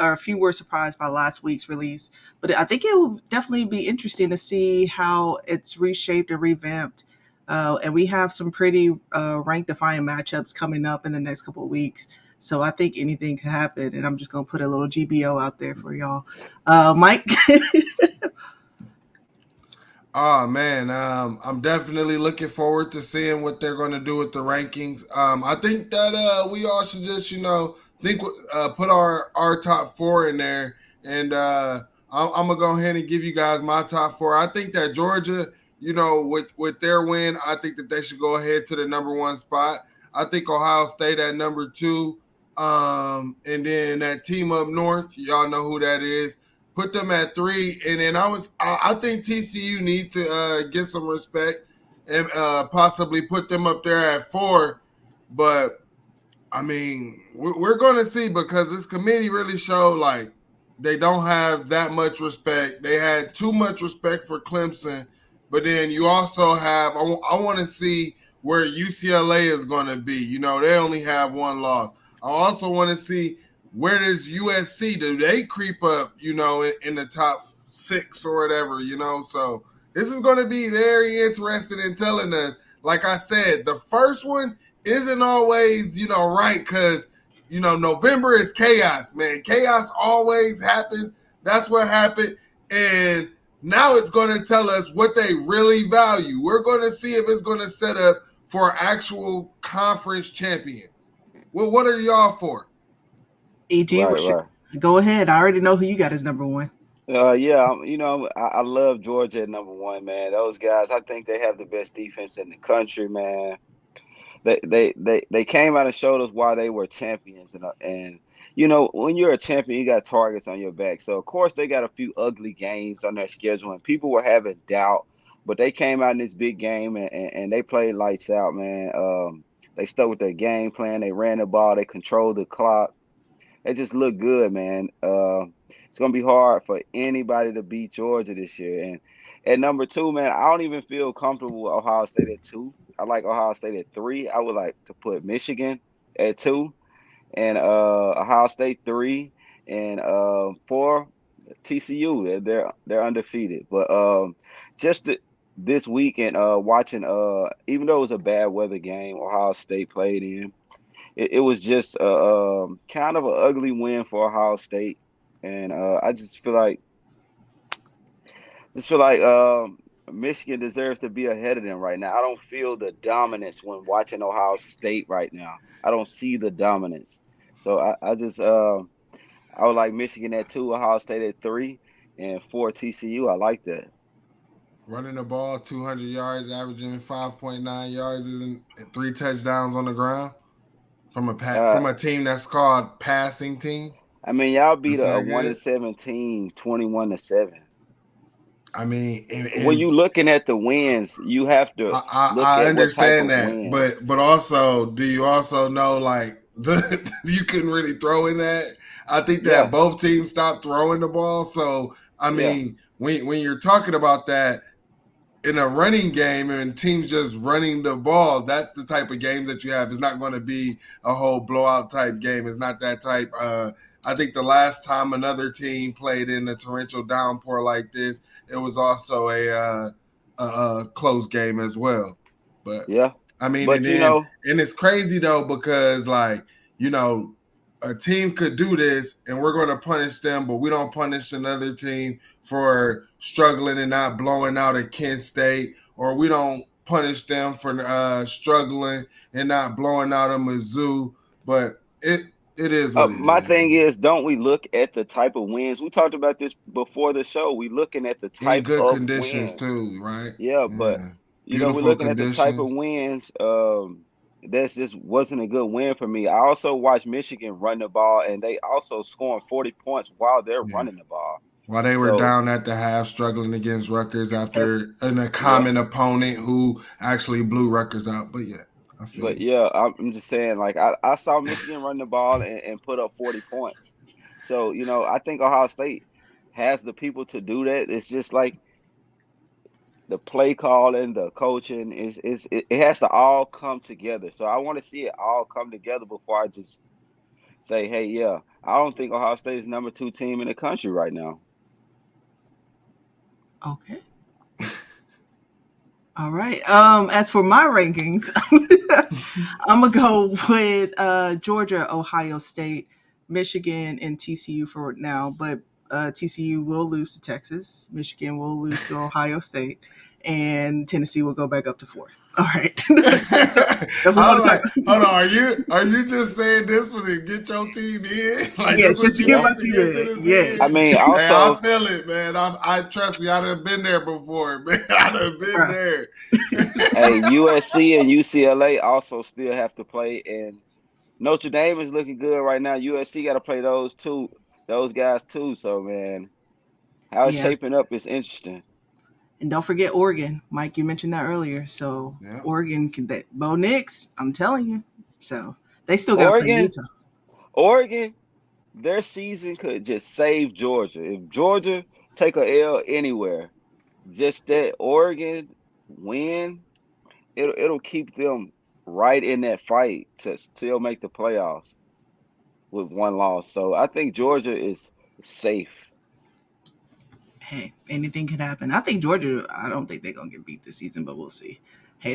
or a few were surprised by last week's release. But I think it will definitely be interesting to see how it's reshaped and revamped. And we have some pretty rank defying matchups coming up in the next couple of weeks. So I think anything could happen. And I'm just going to put a little GBO out there for y'all. Mike? Oh man, I'm definitely looking forward to seeing what they're going to do with the rankings. I think that we all should just, think put our top four in there, and I'm gonna go ahead and give you guys my top four. I think that Georgia, with their win, I think that they should go ahead to the number one spot. I think Ohio State at number two, and then that team up north, y'all know who that is. Put them at three, and then I think TCU needs to get some respect and possibly put them up there at four. But I mean, we're going to see, because this committee really showed like they don't have that much respect. They had too much respect for Clemson, but then you also have I want to see where UCLA is going to be. They only have one loss. I also want to see, where does USC, do they creep up, in the top six or whatever, So this is going to be very interesting in telling us. Like I said, the first one isn't always, right, because, November is chaos, man. Chaos always happens. That's what happened. And now it's going to tell us what they really value. We're going to see if it's going to set up for actual conference champions. Well, what are y'all for? EG, Right. go ahead. I already know who you got as number one. Yeah, I love Georgia at number one, man. Those guys, I think they have the best defense in the country, man. They came out and showed us why they were champions, and when you're a champion, you got targets on your back. So of course they got a few ugly games on their schedule, and people were having doubt, but they came out in this big game and they played lights out, man. They stuck with their game plan. They ran the ball. They controlled the clock. They just look good, man. It's gonna be hard for anybody to beat Georgia this year. And at number two, man, I don't even feel comfortable with Ohio State at two. I like Ohio State at three. I would like to put Michigan at two, and Ohio State three, and four, TCU. They're undefeated. But this weekend, watching, even though it was a bad weather game Ohio State played in, it was just kind of an ugly win for Ohio State, and I just feel like Michigan deserves to be ahead of them right now. I don't feel the dominance when watching Ohio State right now. I don't see the dominance, so I would like Michigan at two, Ohio State at three, and four TCU. I like that. Running the ball 200 yards, averaging 5.9 yards, isn't three touchdowns on the ground Uh, from a team that's called passing team. I mean, y'all beat That's a not 1-17, 21-7. I mean, When you looking at the wins, you have to look I at what type understand of that, wins. but also, do you also know, like, you couldn't really throw in that? I think that Yeah, both teams stopped throwing the ball. So I yeah. mean, when you're talking about that in a running game and teams just running the ball, that's the type of games that you have. It's not going to be a whole blowout type game. It's not that type. I think the last time another team played in a torrential downpour like this, it was also a close game as well. But Yeah, I mean, but and it's crazy though, because like, you know, a team could do this and we're going to punish them, but we don't punish another team for struggling and not blowing out at Kent State, or we don't punish them for struggling and not blowing out a Mizzou. But it is what it my is. thing is, don't we look at the type of wins? We talked about this before the show. We looking at the In type good of conditions wins. too, right? Yeah, but Yeah, we're beautiful looking at the type of conditions. wins. That's just wasn't a good win for me. I also watched Michigan run the ball, and they also scoring 40 points while they're Yeah. running the ball. While they were So, down at the half, struggling against Rutgers after a yeah. common opponent who actually blew Rutgers out. But yeah, I feel But you. yeah, I'm just saying, like I saw Michigan run the ball and put up 40 points. So, I think Ohio State has the people to do that. It's just like the play calling, the coaching it has to all come together. So I want to see it all come together before I just say, hey, yeah, I don't think Ohio State is number 2 team in the country right now. Okay. All right. As for my rankings, I'm gonna go with Georgia, Ohio State, Michigan, and TCU for now. But TCU will lose to Texas. Michigan will lose to Ohio State, and Tennessee will go back up to 4th. All right. If we I want was to talk, like, hold on, are you just saying this one to get your team in? Like this yes, what just to you get my want to team get in. Tennessee I Yes. in? mean, Hey, I also, feel it, man. I trust me, I done been there before, man. I done been Bruh. there. hey, USC and UCLA also still have to play, and Notre Dame is looking good right now. USC got to play those guys too. So, man, how it's Yeah. shaping up is interesting. And don't forget Oregon. Mike, you mentioned that earlier. So Yeah. Oregon can that Bo Nix, I'm telling you. So they still gotta play Oregon, Utah. Oregon, their season could just save Georgia. If Georgia take a L anywhere, just that Oregon win, it'll keep them right in that fight to still make the playoffs with one loss. So I think Georgia is safe. Hey, anything could happen. I think Georgia, I don't think they're gonna get beat this season, but we'll see.